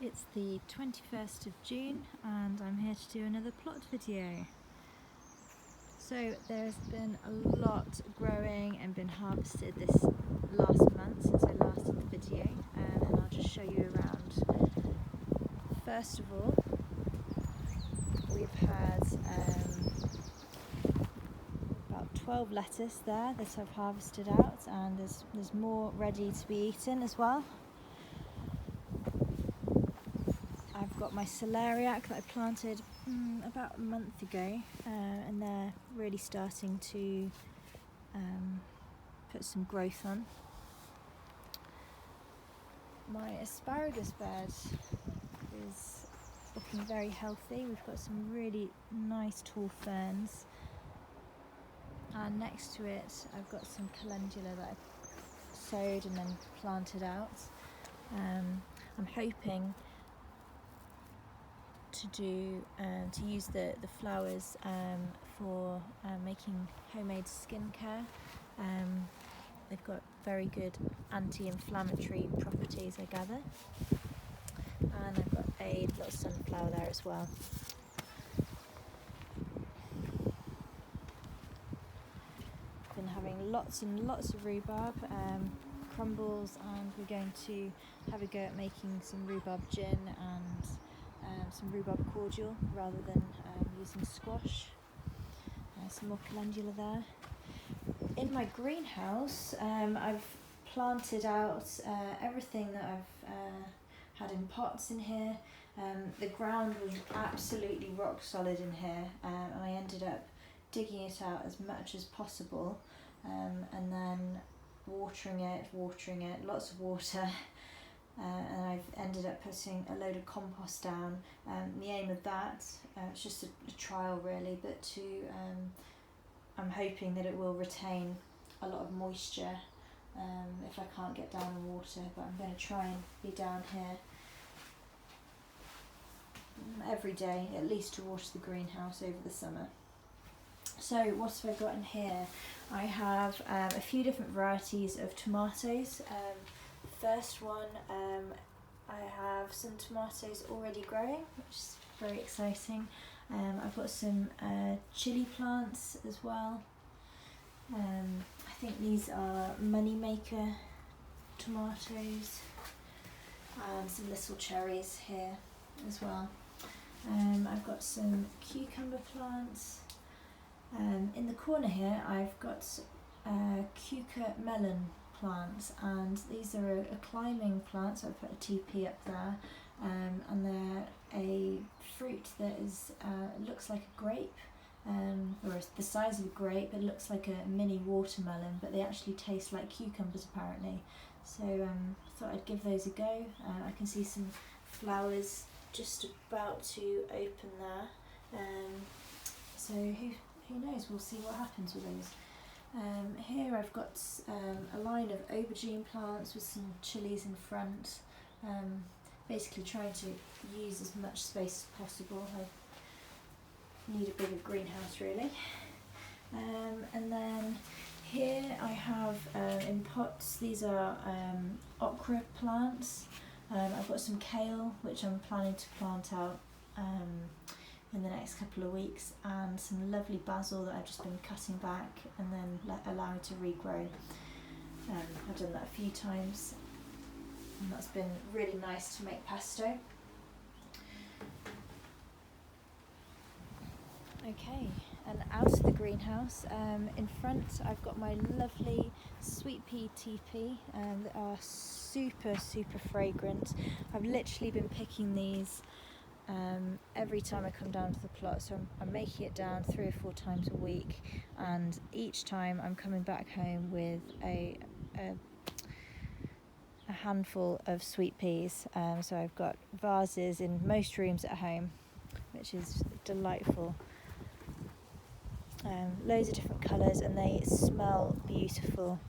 It's the 21st of June and I'm here to do another plot video. So there's been a lot growing and been harvested this last month since I last did the video, and I'll just show you around. First of all, we've had about 12 lettuce there that I've harvested out, and there's more ready to be eaten as well. I've got my celeriac that I planted about a month ago, and they're really starting to put some growth on. My asparagus bed is looking very healthy. We've got some really nice tall ferns, and next to it I've got some calendula that I sowed and then planted out. I'm hoping to use the flowers for making homemade skincare. They've got very good anti-inflammatory properties, I gather. And I've got a little sunflower there as well. Been having lots and lots of rhubarb crumbles, and we're going to have a go at making some rhubarb gin and some rhubarb cordial rather than using squash. Some more calendula there. In my greenhouse, I've planted out everything that I've had in pots in here. The ground was absolutely rock solid in here, and I ended up digging it out as much as possible, and then watering it, lots of water. And I've ended up putting a load of compost down. The aim of that, it's just a trial really, but I'm hoping that it will retain a lot of moisture if I can't get down in water, but I'm going to try and be down here every day, at least to water the greenhouse over the summer. So what have I got in here? I have a few different varieties of tomatoes. First one, I have some tomatoes already growing, which is very exciting. I've got some chili plants as well. I think these are moneymaker tomatoes, and some little cherries here as well. I've got some cucumber plants. In the corner here I've got Keuka melon plants, and these are a climbing plant, so I put a TP up there, and they're a fruit that is looks like a grape, or the size of a grape. It looks like a mini watermelon, but they actually taste like cucumbers apparently. So I thought I'd give those a go. I can see some flowers just about to open there, so who knows, we'll see what happens with those. Here I've got a line of aubergine plants with some chilies in front, basically trying to use as much space as possible. I need a bigger greenhouse really. And then here I have in pots, these are okra plants. I've got some kale which I'm planning to plant out in the next couple of weeks, and some lovely basil that I've just been cutting back and then allowing to regrow. I've done that a few times, and that's been really nice to make pesto. Okay, and out of the greenhouse, in front I've got my lovely sweet pea TP that are super fragrant. I've literally been picking these every time I come down to the plot, so I'm making it down 3 or 4 times a week, and each time I'm coming back home with a handful of sweet peas. So I've got vases in most rooms at home, which is delightful. Loads of different colours, and they smell beautiful.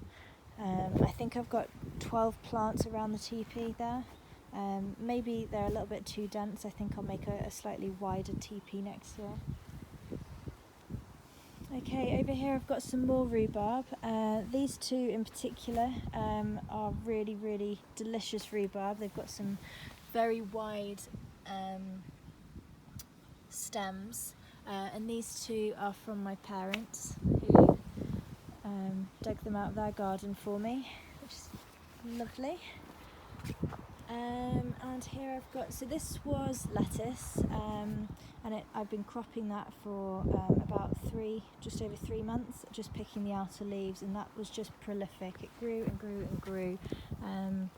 I think I've got 12 plants around the teepee there. Maybe they're a little bit too dense. I think I'll make a slightly wider teepee next year. Okay, over here I've got some more rhubarb. These two in particular are really delicious rhubarb. They've got some very wide stems, and these two are from my parents who dug them out of their garden for me, which is lovely. And here I've got, so this was lettuce, and I've been cropping that for about just over 3 months, just picking the outer leaves, and that was just prolific. It grew and grew and grew, and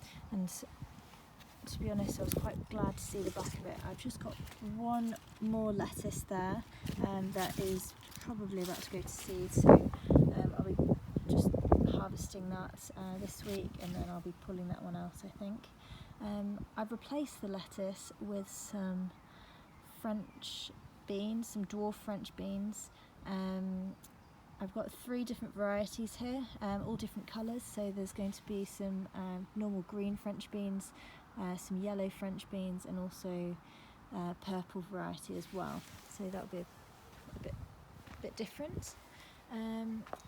to be honest, I was quite glad to see the back of it. I've just got one more lettuce there that is probably about to go to seed, so I'll be just harvesting that this week, and then I'll be pulling that one out, I think. I've replaced the lettuce with some French beans, some dwarf French beans. I've got 3 different varieties here, all different colours, so there's going to be some normal green French beans, some yellow French beans, and also purple variety as well, so that'll be a bit different.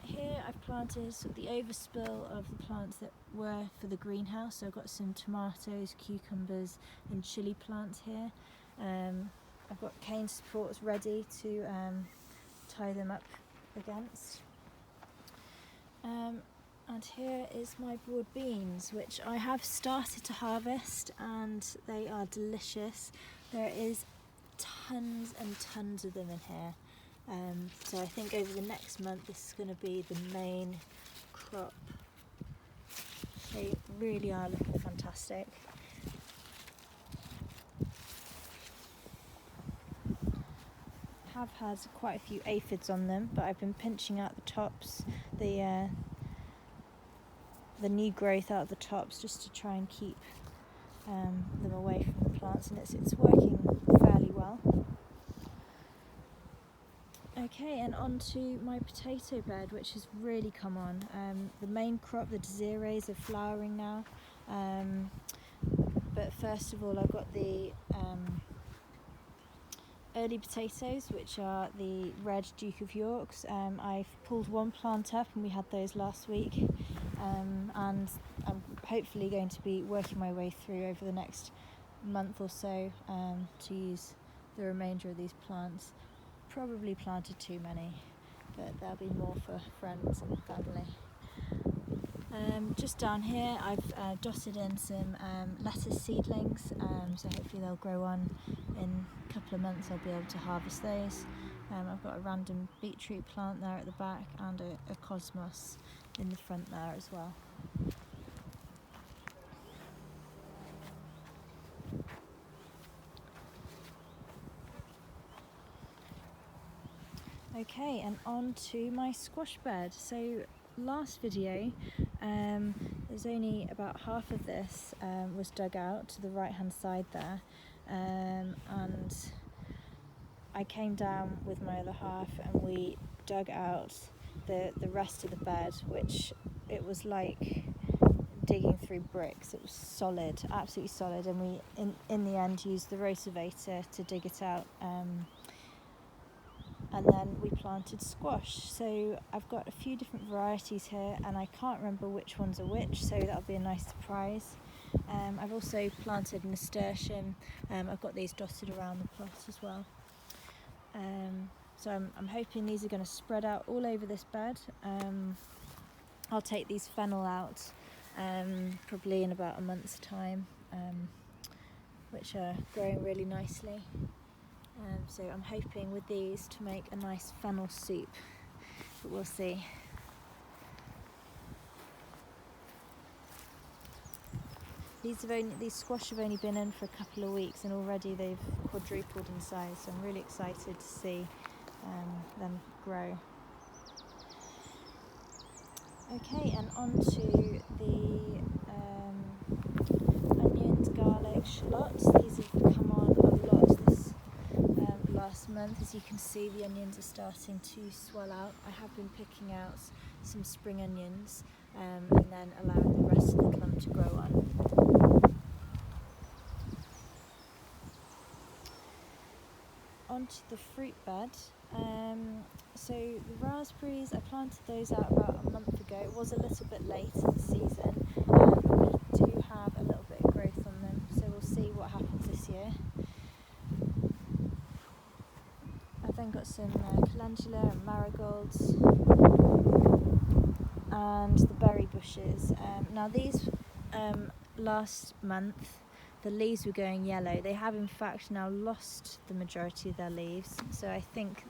Here I've planted sort of the overspill of the plants that were for the greenhouse, so I've got some tomatoes, cucumbers and chilli plants here. I've got cane supports ready to tie them up against. And here is my broad beans, which I have started to harvest, and they are delicious. There is tons and tons of them in here. So I think over the next month this is going to be the main crop. They really are looking fantastic. I have had quite a few aphids on them, but I've been pinching out the tops, the new growth out of the tops, just to try and keep them away from the plants, and it's working fairly well. Okay, and on to my potato bed, which has really come on. The main crop, the Desirees, are flowering now, but first of all I've got the early potatoes, which are the red Duke of Yorks. I've pulled one plant up, and we had those last week, and I'm hopefully going to be working my way through over the next month or so to use the remainder of these plants. Probably planted too many, but there'll be more for friends and family. Just down here I've dotted in some lettuce seedlings, so hopefully they'll grow on. In a couple of months I'll be able to harvest those. I've got a random beetroot plant there at the back, and a cosmos in the front there as well. Okay, and on to my squash bed. So last video, there's only about half of this was dug out to the right hand side there, and I came down with my other half and we dug out the rest of the bed, which it was like digging through bricks. It was solid, absolutely solid, and we in the end used the rotavator to dig it out. And then we planted squash. So I've got a few different varieties here, and I can't remember which ones are which, so that'll be a nice surprise. I've also planted nasturtium. I've got these dotted around the plot as well. So I'm hoping these are going to spread out all over this bed. I'll take these fennel out probably in about a month's time, which are growing really nicely. So I'm hoping with these to make a nice fennel soup, but we'll see. These squash have only been in for a couple of weeks, and already they've quadrupled in size, so I'm really excited to see them grow. Okay, and on to the onions, garlic, shallots. These have come on a lot this last month. As you can see, the onions are starting to swell out. I have been picking out some spring onions and then allowing the rest of the clump to grow on. Onto the fruit bed. So the raspberries, I planted those out about a month ago. It was a little bit late in the season, but we do have a little bit of growth on them, so we'll see what some calendula and marigolds, and the berry bushes. Now these, last month the leaves were going yellow. They have in fact now lost the majority of their leaves, so I think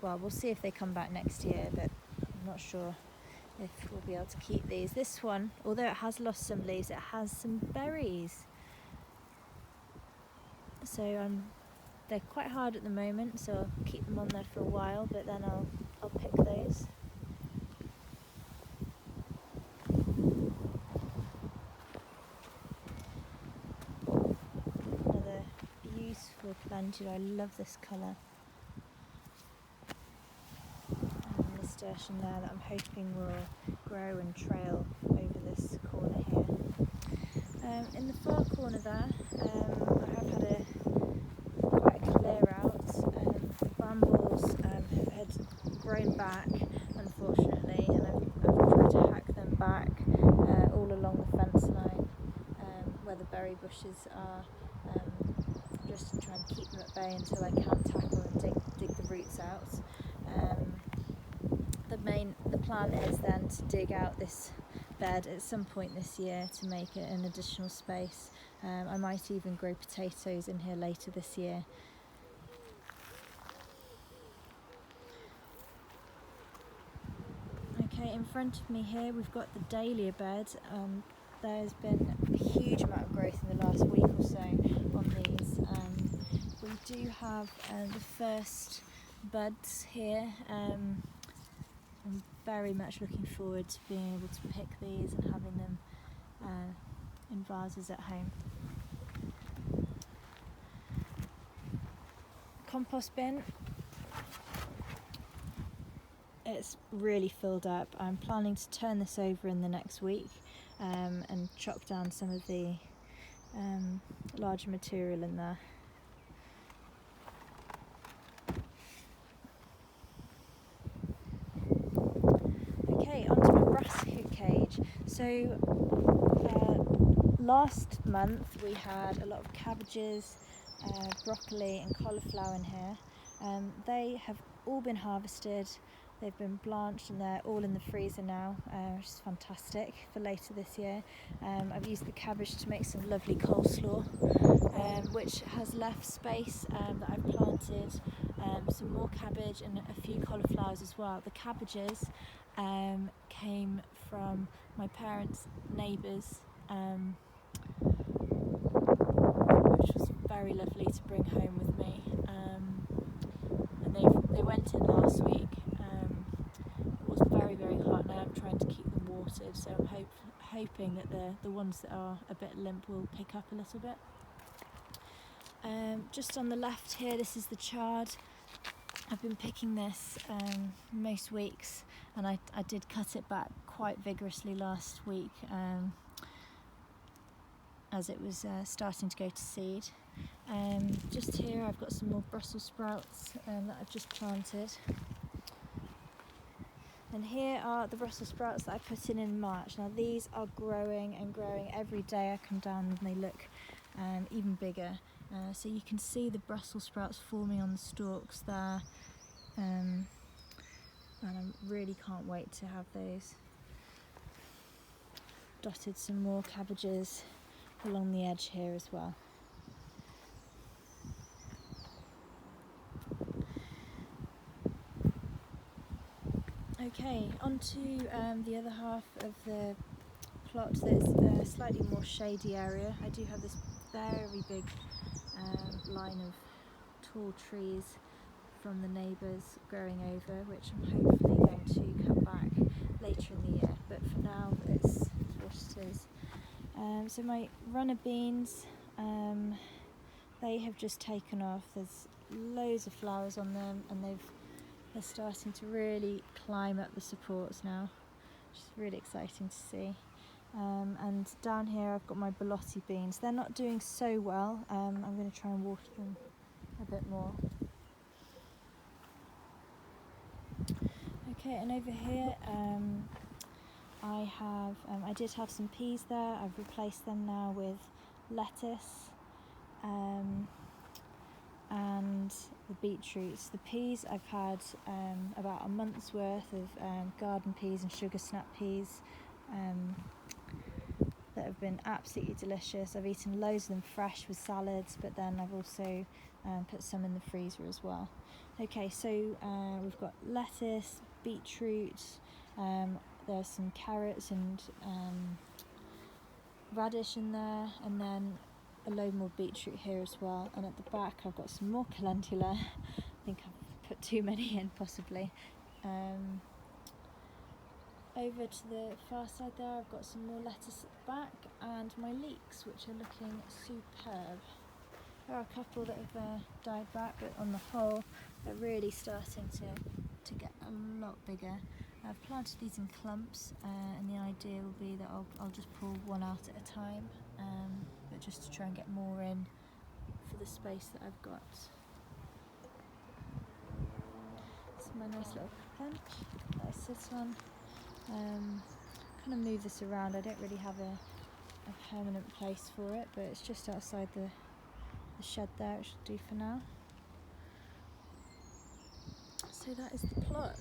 we'll see if they come back next year, but I'm not sure if we'll be able to keep these. This one, although it has lost some leaves, it has some berries. So they're quite hard at the moment, so I'll keep them on there for a while, but then I'll pick those. Another beautiful calendula. I love this colour. And nasturtium there that I'm hoping will grow and trail over this corner here. In the far corner there, I have had quite a clear out. The brambles had grown back, unfortunately, and I've tried to hack them back all along the fence line where the berry bushes are, just to try and keep them at bay until I can tackle and dig the roots out. The plan is then to dig out this bed at some point this year to make it an additional space. I might even grow potatoes in here later this year. Okay, in front of me here we've got the dahlia bed. There's been a huge amount of growth in the last week or so on these. We do have the first buds here. I'm very much looking forward to being able to pick these and having them in vases at home. Compost bin. It's really filled up. I'm planning to turn this over in the next week and chop down some of the larger material in there. Okay, onto my brassica cage. So last month we had a lot of cabbages, broccoli and cauliflower in here. They have all been harvested. They've been blanched and they're all in the freezer now, which is fantastic for later this year. I've used the cabbage to make some lovely coleslaw, which has left space that I've planted some more cabbage and a few cauliflowers as well. The cabbages came from my parents' neighbours, which was very lovely to bring home with me. And they went in last week. It was very, very hot, and I am trying to keep them watered, so I'm hoping that the ones that are a bit limp will pick up a little bit. Just on the left here, this is the chard. I've been picking this most weeks, and I did cut it back quite vigorously last week as it was starting to go to seed. Just here I've got some more Brussels sprouts that I've just planted. And here are the Brussels sprouts that I put in March. Now these are growing and growing. Every day I come down and they look even bigger. So you can see the Brussels sprouts forming on the stalks there. And I really can't wait to have those. Dotted some more cabbages along the edge here as well. Okay, on to the other half of the plot that's a slightly more shady area. I do have this very big line of tall trees from the neighbours growing over, which I'm hopefully going to cut back later in the year, but for now it's what it is. So my runner beans, they have just taken off. There's loads of flowers on them, and they're starting to really climb up the supports now, which is really exciting to see. And down here I've got my Belotti beans. They're not doing so well. I'm going to try and water them a bit more. Okay, and over here I did have some peas there. I've replaced them now with lettuce, and the beetroots. The peas, I've had about a month's worth of garden peas and sugar snap peas that have been absolutely delicious. I've eaten loads of them fresh with salads, but then I've also put some in the freezer as well. Okay, so we've got lettuce, beetroot, there's some carrots and radish in there, and then a load more beetroot here as well. And at the back I've got some more calendula. I think I've put too many in possibly. Over to the far side there I've got some more lettuce at the back, and my leeks, which are looking superb. There are a couple that have died back, but on the whole they're really starting to get a lot bigger. I've planted these in clumps, and the idea will be that I'll just pull one out at a time, but just to try and get more in for the space that I've got. This is my nice little bench that I sit on. Kind of move this around. I don't really have a permanent place for it, but it's just outside the shed there, it should do for now. So that is the plot.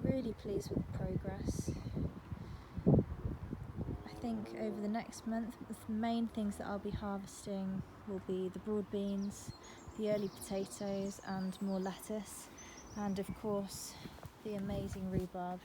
Really pleased with the progress. I think over the next month the main things that I'll be harvesting will be the broad beans, the early potatoes and more lettuce, and of course the amazing rhubarb.